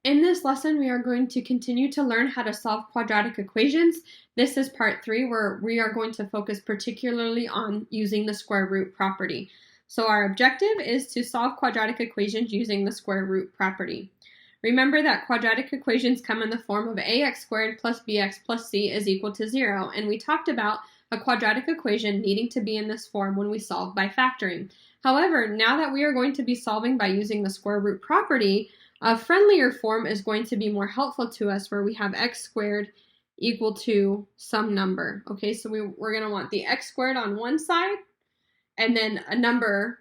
In this lesson, we are going to continue to learn how to solve quadratic equations. This is part 3, where we are going to focus particularly on using the square root property. So our objective is to solve quadratic equations using the square root property. Remember that quadratic equations come in the form of ax squared plus bx plus c is equal to 0, and we talked about a quadratic equation needing to be in this form when we solve by factoring. However, now that we are going to be solving by using the square root property, a friendlier form is going to be more helpful to us, where we have x squared equal to some number. Okay, so we're going to want the x squared on one side and then a number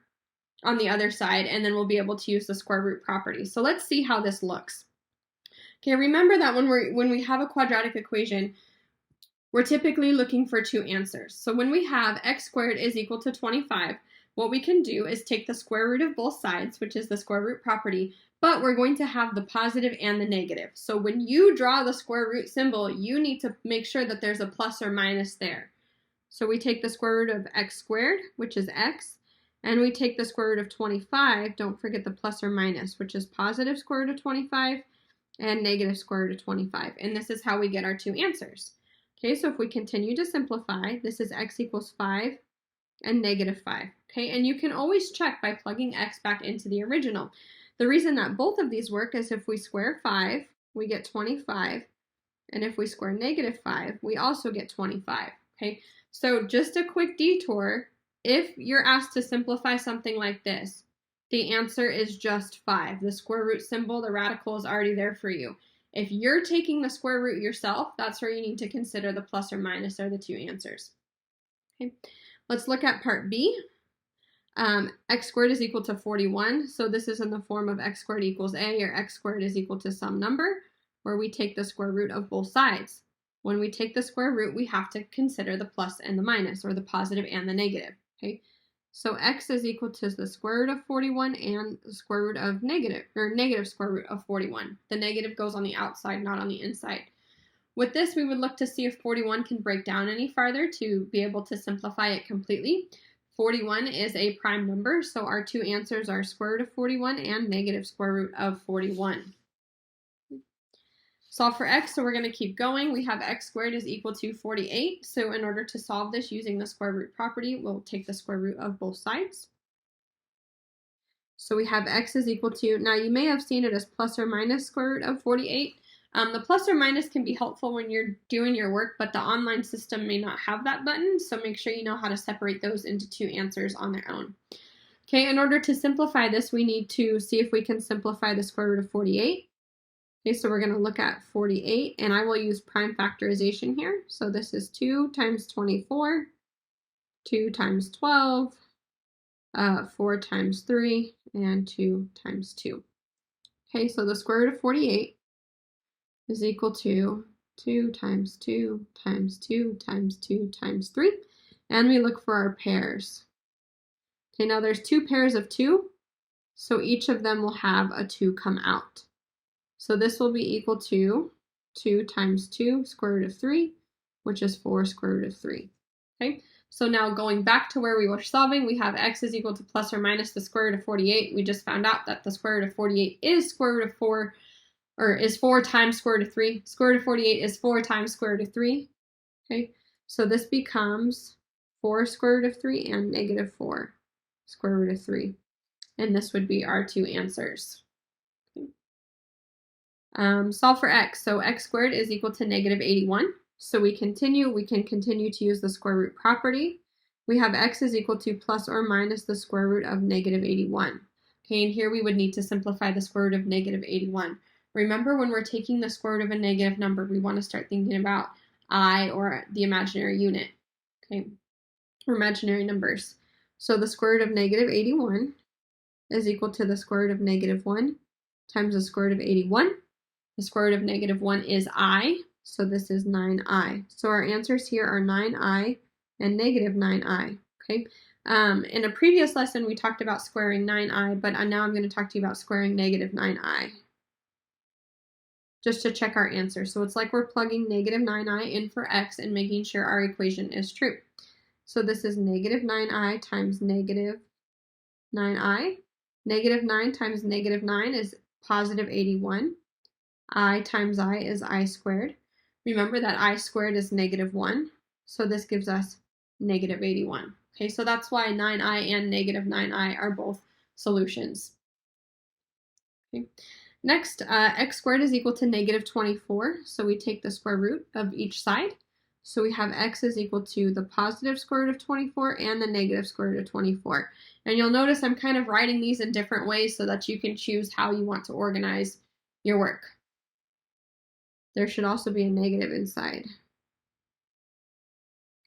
on the other side, and then we'll be able to use the square root property. So let's see how this looks. Okay, remember that when we have a quadratic equation, we're typically looking for two answers. So when we have x squared is equal to 25, what we can do is take the square root of both sides, which is the square root property, but we're going to have the positive and the negative. So when you draw the square root symbol, you need to make sure that there's a plus or minus there. So we take the square root of x squared, which is x, and we take the square root of 25, don't forget the plus or minus, which is positive square root of 25 and negative square root of 25. And this is how we get our two answers. Okay, so if we continue to simplify, this is x equals 5 and negative 5. Okay, and you can always check by plugging x back into the original. The reason that both of these work is if we square 5, we get 25, and if we square negative 5, we also get 25. Okay, so just a quick detour. If you're asked to simplify something like this, the answer is just 5. The square root symbol, the radical, is already there for you. If you're taking the square root yourself, that's where you need to consider the plus or minus are the two answers. Okay, let's look at part B. X squared is equal to 41, so this is in the form of x squared equals a, or x squared is equal to some number, where we take the square root of both sides. When we take the square root, we have to consider the plus and the minus, or the positive and the negative. Okay, so x is equal to the square root of 41 and the square root of negative square root of 41. The negative goes on the outside, not on the inside. With this, we would look to see if 41 can break down any farther to be able to simplify it completely. 41 is a prime number, so our two answers are square root of 41 and negative square root of 41. Solve for x, so we're going to keep going. We have x squared is equal to 48, so in order to solve this using the square root property, we'll take the square root of both sides. So we have x is equal to, now you may have seen it as plus or minus square root of 48. The plus or minus can be helpful when you're doing your work, but the online system may not have that button, so make sure you know how to separate those into two answers on their own. Okay, in order to simplify this, we need to see if we can simplify the square root of 48. Okay, so we're going to look at 48, and I will use prime factorization here. So this is 2 times 24, 2 times 12, 4 times 3, and 2 times 2. Okay, so the square root of 48 is equal to 2 times 2 times 2 times 2 times 3, and we look for our pairs. Okay, now there's two pairs of 2, so each of them will have a 2 come out. So this will be equal to 2 times 2 square root of 3, which is 4 square root of 3. Okay, so now going back to where we were solving, we have x is equal to plus or minus the square root of 48. We just found out that the square root of 48 is square root of 4, or is 4 times square root of 3. Square root of 48 is 4 times square root of 3. Okay, so this becomes 4 square root of 3 and negative 4 square root of 3. And this would be our two answers. Okay. Solve for x. So x squared is equal to negative 81. So we can continue to use the square root property. We have x is equal to plus or minus the square root of negative 81. Okay, and here we would need to simplify the square root of negative 81. Remember, when we're taking the square root of a negative number, we want to start thinking about I, or the imaginary unit, okay, or imaginary numbers. So the square root of negative 81 is equal to the square root of negative 1 times the square root of 81. The square root of negative 1 is I, so this is 9i. So our answers here are 9i and negative 9i, okay? In a previous lesson, we talked about squaring 9i, but now I'm going to talk to you about squaring negative 9i. Just to check our answer. So it's like we're plugging negative 9i in for x and making sure our equation is true. So this is negative 9i times negative 9i. Negative 9 times negative 9 is positive 81. I times I is I squared. Remember that I squared is -1, so this gives us -81. Okay, so that's why 9i and -9i are both solutions. Okay. Next, x squared is equal to -24, so we take the square root of each side. So we have x is equal to the positive square root of 24 and the negative square root of 24. And you'll notice I'm kind of writing these in different ways so that you can choose how you want to organize your work. There should also be a negative inside.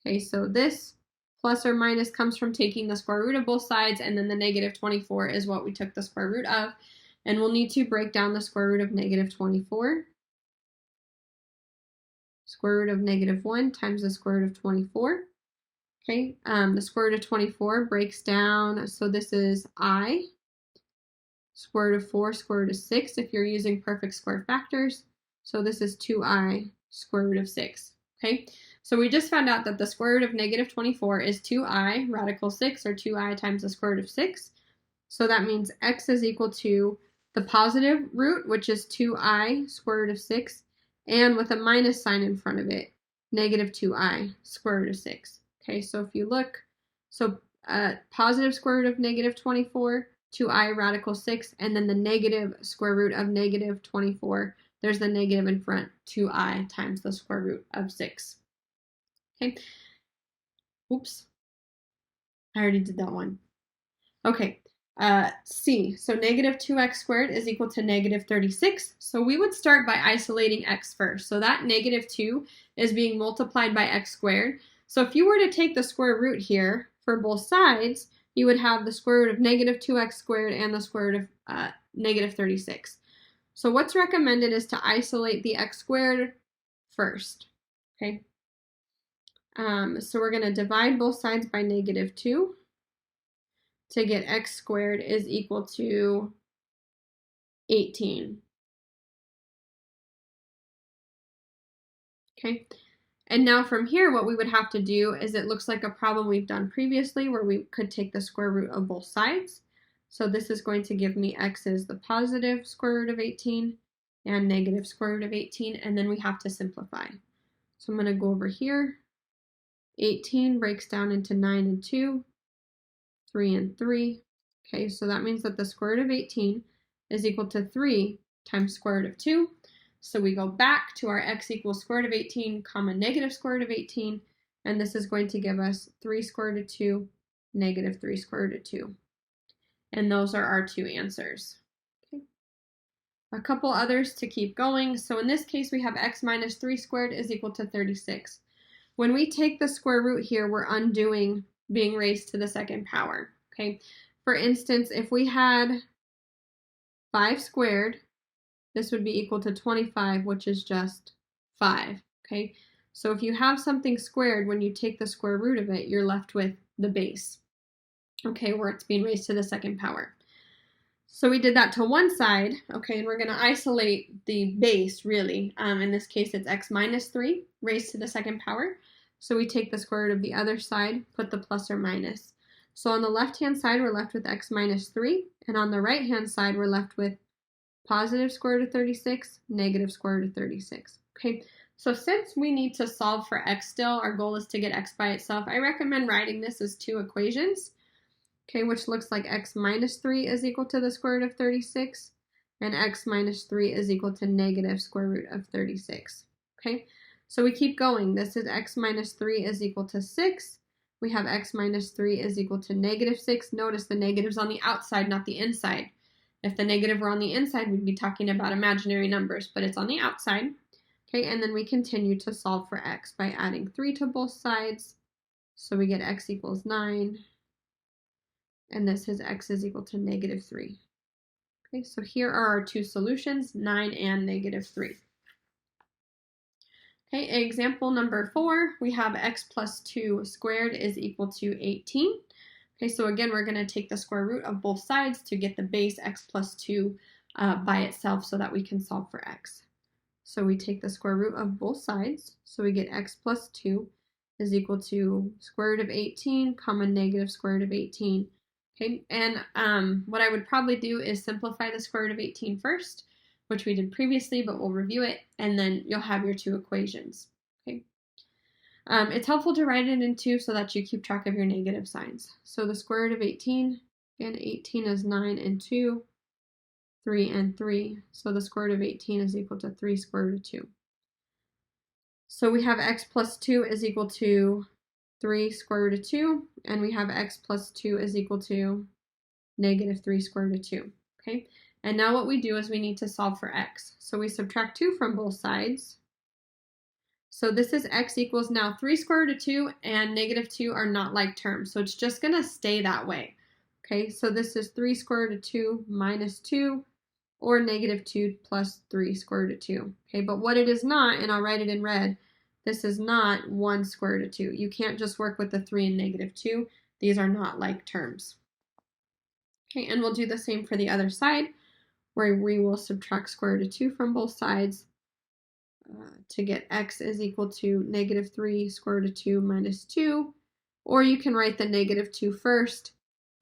Okay, so this plus or minus comes from taking the square root of both sides, and then the -24 is what we took the square root of. And we'll need to break down the square root of -24. Square root of -1 times the square root of 24. Okay, the square root of 24 breaks down, so this is I. Square root of 4, square root of 6 if you're using perfect square factors. So this is 2i square root of 6. Okay, so we just found out that the square root of -24 is 2i radical 6, or 2i times the square root of 6. So that means x is equal to the positive root, which is 2i square root of 6, and with a minus sign in front of it, -2i square root of 6. Okay, so if you look, so positive square root of -24, 2i radical 6, and then the negative square root of -24, there's the negative in front, 2i times the square root of 6. Okay, oops, I already did that one. Okay, C, so -2x squared is equal to -36. So we would start by isolating x first. So that -2 is being multiplied by x squared. So if you were to take the square root here for both sides, you would have the square root of -2x squared and the square root of -36. So what's recommended is to isolate the x squared first. Okay. So we're going to divide both sides by -2. To get x squared is equal to 18. Okay, and now from here what we would have to do is, it looks like a problem we've done previously where we could take the square root of both sides. So this is going to give me x is the positive square root of 18 and negative square root of 18, and then we have to simplify. So I'm going to go over here. 18 breaks down into 9 and 2, 3 and 3. Okay, so that means that the square root of 18 is equal to 3 times square root of 2. So we go back to our x equals square root of 18 comma negative square root of 18, and this is going to give us 3 square root of 2, negative 3 square root of 2. And those are our two answers. Okay. A couple others to keep going. So in this case, we have x minus 3 squared is equal to 36. When we take the square root here, we're undoing being raised to the second power. Okay. For instance, if we had 5 squared, this would be equal to 25, which is just 5. Okay. So if you have something squared, when you take the square root of it, you're left with the base. Okay, where it's being raised to the second power. So we did that to one side, okay, and we're going to isolate the base, really. In this case, it's x minus 3 raised to the second power. So we take the square root of the other side, put the plus or minus. So on the left-hand side, we're left with x minus 3, and on the right-hand side, we're left with positive square root of 36, negative square root of 36. Okay, so since we need to solve for x still, our goal is to get x by itself, I recommend writing this as two equations. Okay, which looks like x minus 3 is equal to the square root of 36, and x minus 3 is equal to negative square root of 36. Okay, so we keep going. This is x minus 3 is equal to 6. We have x minus 3 is equal to negative 6. Notice the negative's on the outside, not the inside. If the negative were on the inside, we'd be talking about imaginary numbers, but it's on the outside. Okay, and then we continue to solve for x by adding 3 to both sides. So we get x equals 9. And this is x is equal to negative 3. Okay, so here are our two solutions, 9 and negative 3. Okay, example number 4, we have x plus 2 squared is equal to 18. Okay, so again, we're going to take the square root of both sides to get the base x plus 2 by itself so that we can solve for x. So we take the square root of both sides, so we get x plus 2 is equal to square root of 18 comma negative square root of 18. Okay, and what I would probably do is simplify the square root of 18 first. which we did previously, but we'll review it, and then you'll have your two equations. Okay. It's helpful to write it in 2 so that you keep track of your negative signs. So the square root of 18, and 18 is 9 and 2, 3 and 3. So the square root of 18 is equal to 3 square root of 2. So we have x plus 2 is equal to 3 square root of 2, and we have x plus 2 is equal to negative 3 square root of 2. Okay, and now what we do is we need to solve for x. So we subtract 2 from both sides. So this is x equals now 3 square root of 2 and negative 2 are not like terms. So it's just going to stay that way. Okay, so this is 3 square root of 2 minus 2 or negative 2 plus 3 square root of 2. Okay, but what it is not, and I'll write it in red, this is not 1 square root of 2. You can't just work with the 3 and negative 2. These are not like terms. Okay, and we'll do the same for the other side, where we will subtract square root of 2 from both sides to get x is equal to negative 3 square root of 2 minus 2, or you can write the negative 2 first,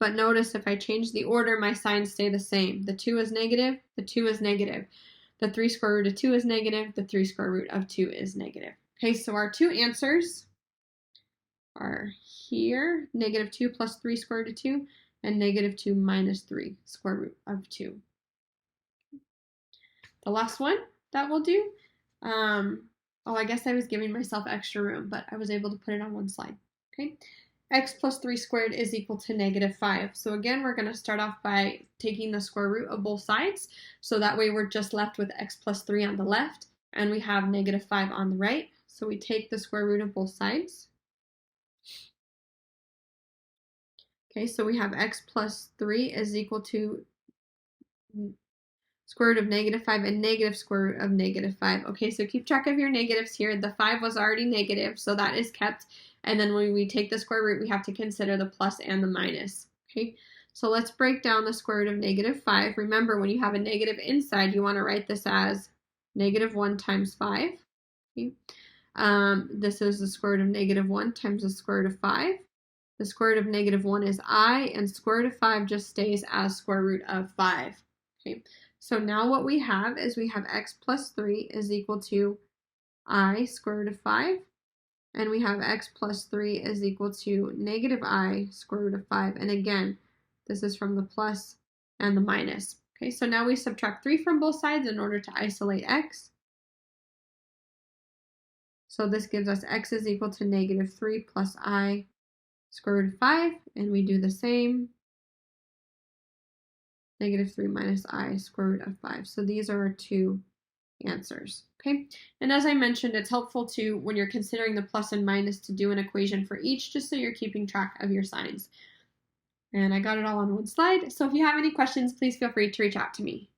but notice if I change the order, my signs stay the same. The 2 is negative, the 2 is negative. The 3 square root of 2 is negative, the 3 square root of 2 is negative. Okay, so our two answers are here, negative 2 plus 3 square root of 2, and negative 2 minus 3 square root of 2. The last one that we'll do, I guess I was giving myself extra room, but I was able to put it on one slide. Okay, x plus 3 squared is equal to negative 5. So again, we're going to start off by taking the square root of both sides. So that way we're just left with x plus 3 on the left, and we have negative 5 on the right. So we take the square root of both sides. Okay, so we have x plus 3 is equal to square root of negative 5 and negative square root of negative 5. Okay, so keep track of your negatives here. The 5 was already negative, so that is kept. And then when we take the square root, we have to consider the plus and the minus. Okay, so let's break down the square root of negative 5. Remember, when you have a negative inside, you want to write this as negative 1 times 5. Okay. This is the square root of negative 1 times the square root of 5. The square root of negative 1 is I, and square root of 5 just stays as square root of 5. Okay. So now what we have is we have x plus 3 is equal to I square root of 5. And we have x plus 3 is equal to negative I square root of 5. And again, this is from the plus and the minus. Okay, so now we subtract 3 from both sides in order to isolate x. So this gives us x is equal to negative 3 plus I square root of 5. And we do the same. Negative 3 minus I square root of 5. So these are our two answers. Okay, and as I mentioned, it's helpful to, when you're considering the plus and minus, to do an equation for each, just so you're keeping track of your signs. And I got it all on one slide. So if you have any questions, please feel free to reach out to me.